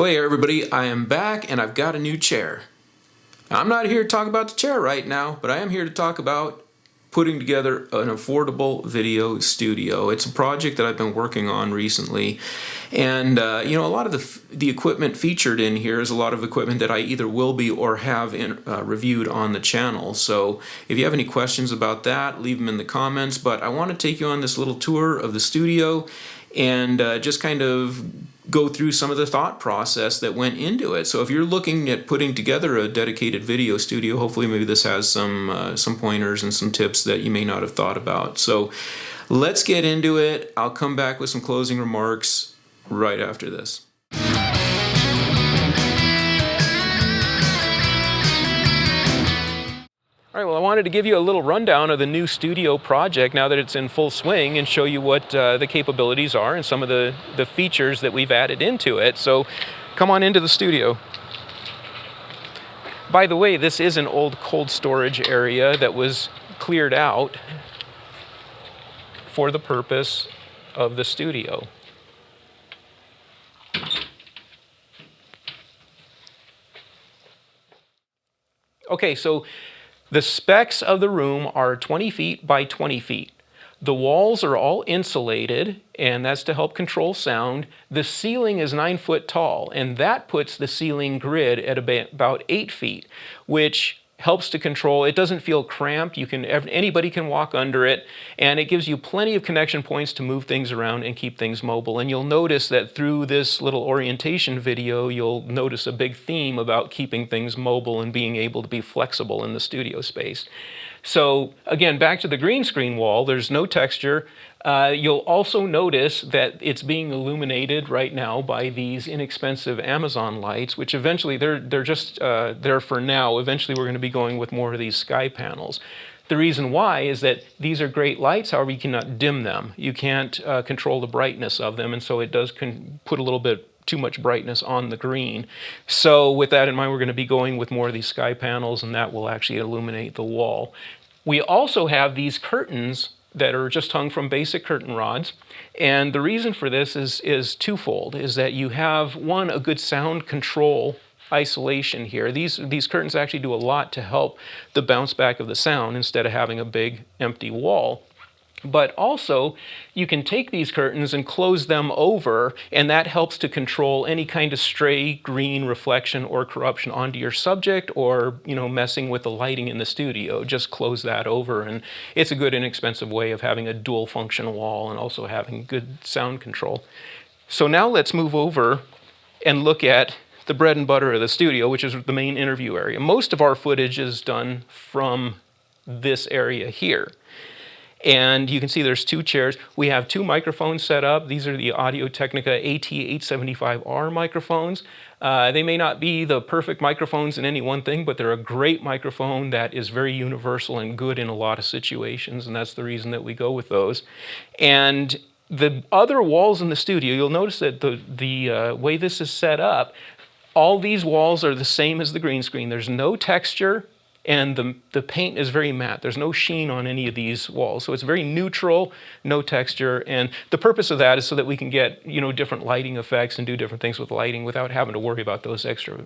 Well, hey everybody, I am back and I've got a new chair. I'm not here to talk about the chair right now, but I am here to talk about putting together an affordable video studio. It's a project that I've been working on recently, and a lot of the equipment featured in here is a lot of equipment that I either will be or have reviewed on the channel. So if you have any questions about that, leave them in the comments, but I want to take you on this little tour of the studio and just kind of go through some of the thought process that went into it. So if you're looking at putting together a dedicated video studio, hopefully maybe this has some pointers and some tips that you may not have thought about. So let's get into it. I'll come back with some closing remarks right after this. All right, well, I wanted to give you a little rundown of the new studio project now that it's in full swing and show you what the capabilities are and some of the features that we've added into it. So come on into the studio. By the way, this is an old cold storage area that was cleared out for the purpose of the studio. Okay, so the specs of the room are 20 feet by 20 feet. The walls are all insulated, and that's to help control sound. The ceiling is 9 foot tall, and that puts the ceiling grid at about 8 feet, which helps to control. It doesn't feel cramped. Anybody can walk under it, and it gives you plenty of connection points to move things around and keep things mobile. And you'll notice that through this little orientation video, you'll notice a big theme about keeping things mobile and being able to be flexible in the studio space. So again, back to the green screen wall, there's no texture. You'll also notice that it's being illuminated right now by these inexpensive Amazon lights, which eventually, they're just there for now. Eventually we're going to be going with more of these sky panels. The reason why is that these are great lights, however you cannot dim them. You can't control the brightness of them, and so it does put a little bit too much brightness on the green. So with that in mind, we're going to be going with more of these sky panels, and that will actually illuminate the wall. We also have these curtains that are just hung from basic curtain rods, and the reason for this is twofold, is that you have, one, a good sound control isolation here. These curtains actually do a lot to help the bounce back of the sound instead of having a big empty wall. But also, you can take these curtains and close them over, and that helps to control any kind of stray green reflection or corruption onto your subject, or messing with the lighting in the studio. Just close that over, and it's a good inexpensive way of having a dual function wall and also having good sound control. So now let's move over and look at the bread and butter of the studio, which is the main interview area. Most of our footage is done from this area here. And you can see there's 2 chairs. We have 2 microphones set up. These are the Audio-Technica AT875R microphones. They may not be the perfect microphones in any one thing, but they're a great microphone that is very universal and good in a lot of situations, and that's the reason that we go with those. And the other walls in the studio, you'll notice that the way this is set up, all these walls are the same as the green screen. There's no texture, and the paint is very matte. There's no sheen on any of these walls. So it's very neutral, no texture, and the purpose of that is so that we can get different lighting effects and do different things with lighting without having to worry about those extra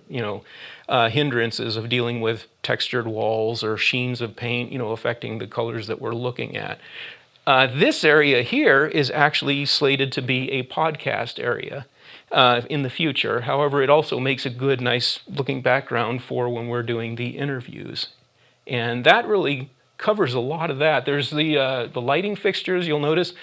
hindrances of dealing with textured walls or sheens of paint affecting the colors that we're looking at. This area here is actually slated to be a podcast area in the future. However, it also makes a good, nice looking background for when we're doing the interviews. And that really covers a lot of that. There's the lighting fixtures. You'll notice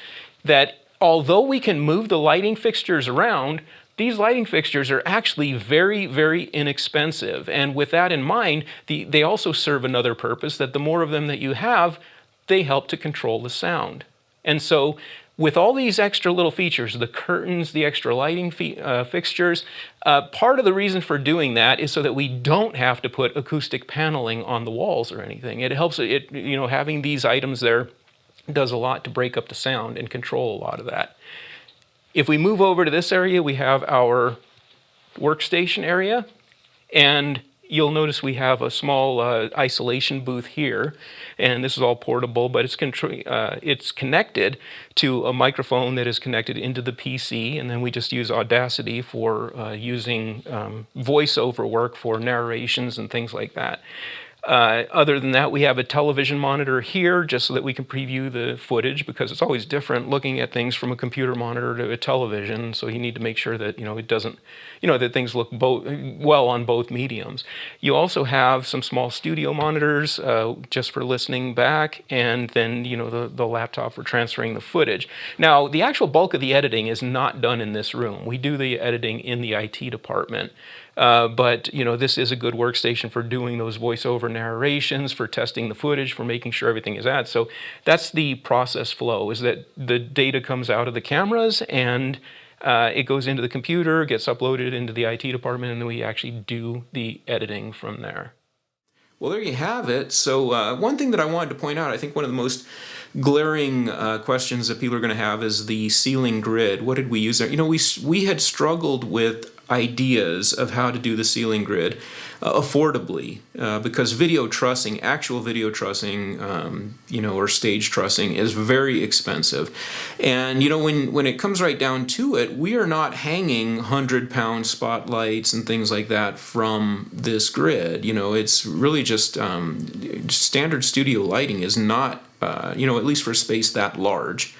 that although we can move the lighting fixtures around, these lighting fixtures are actually very, very inexpensive. And with that in mind, they also serve another purpose, that the more of them that you have, they help to control the sound. And so with all these extra little features, the curtains, the extra lighting fixtures, part of the reason for doing that is so that we don't have to put acoustic paneling on the walls or anything. It helps, having these items there does a lot to break up the sound and control a lot of that. If we move over to this area, we have our workstation area, and you'll notice we have a small isolation booth here, and this is all portable, but it's connected to a microphone that is connected into the PC, and then we just use Audacity for using voiceover work for narrations and things like that. Other than that, we have a television monitor here just so that we can preview the footage, because it's always different looking at things from a computer monitor to a television. So you need to make sure that it doesn't, that things look well on both mediums. You also have some small studio monitors just for listening back, and then the laptop for transferring the footage. Now, the actual bulk of the editing is not done in this room. We do the editing in the IT department. But this is a good workstation for doing those voiceover narrations, for testing the footage, for making sure everything is at. So that's the process flow, is that the data comes out of the cameras and it goes into the computer, gets uploaded into the IT department, and then we actually do the editing from there. Well, there you have it. So one thing that I wanted to point out, I think one of the most glaring questions that people are going to have is the ceiling grid. What did we use there? We had struggled with ideas of how to do the ceiling grid affordably because actual video trussing, or stage trussing is very expensive. And when it comes right down to it, we are not hanging 100-pound spotlights and things like that from this grid. It's really just standard studio lighting is not, at least for a space that large,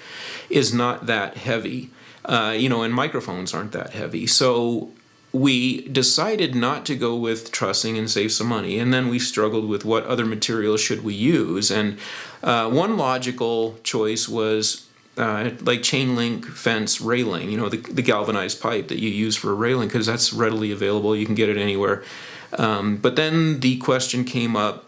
is not that heavy. And microphones aren't that heavy. So we decided not to go with trussing and save some money, and then we struggled with what other materials should we use. And one logical choice was like chain link fence railing, the galvanized pipe that you use for a railing, because that's readily available. You can get it anywhere. But then the question came up,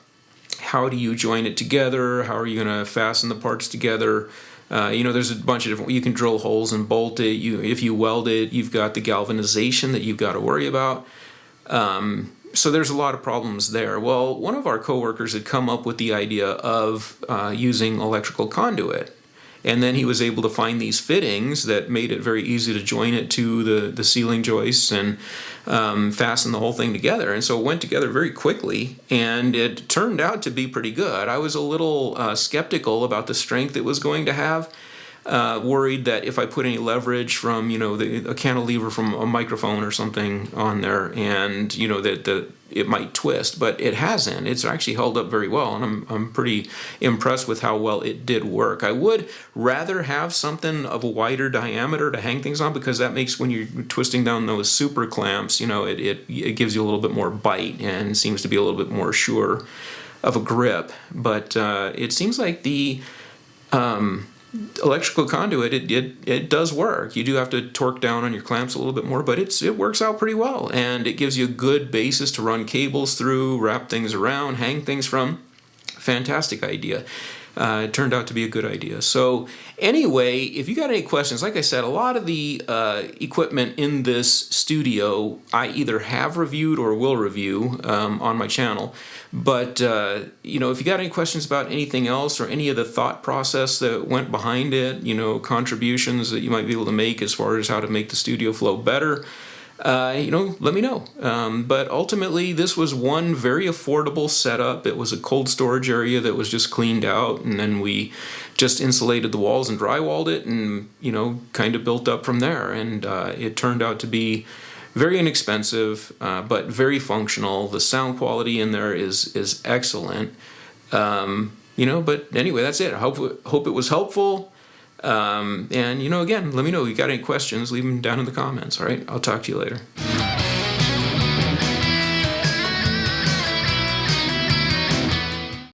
how do you join it together? How are you going to fasten the parts together? There's a bunch of different, you can drill holes and bolt it. If you weld it, you've got the galvanization that you've got to worry about. So there's a lot of problems there. Well, one of our coworkers had come up with the idea of using electrical conduit. And then he was able to find these fittings that made it very easy to join it to the ceiling joists and fasten the whole thing together. And so it went together very quickly, and it turned out to be pretty good. I was a little skeptical about the strength it was going to have. Worried that if I put any leverage from, a cantilever from a microphone or something on there, and that it might twist, but it hasn't. It's actually held up very well, and I'm pretty impressed with how well it did work. I would rather have something of a wider diameter to hang things on, because that makes, when you're twisting down those super clamps, it gives you a little bit more bite and seems to be a little bit more sure of a grip. But it seems like the electrical conduit, it does work. You do have to torque down on your clamps a little bit more, but it works out pretty well, and it gives you a good basis to run cables through, wrap things around, hang things from. Fantastic idea. It turned out to be a good idea. So anyway, if you got any questions, like I said, a lot of the equipment in this studio I either have reviewed or will review on my channel. But, if you got any questions about anything else or any of the thought process that went behind it, contributions that you might be able to make as far as how to make the studio flow better, let me know. But ultimately, this was one very affordable setup. It was a cold storage area that was just cleaned out, and then we just insulated the walls and drywalled it, and, kind of built up from there. And it turned out to be very inexpensive, but very functional. The sound quality in there is excellent. But anyway, that's it. I hope it was helpful. And, again, let me know if you got any questions. Leave them down in the comments, all right? I'll talk to you later.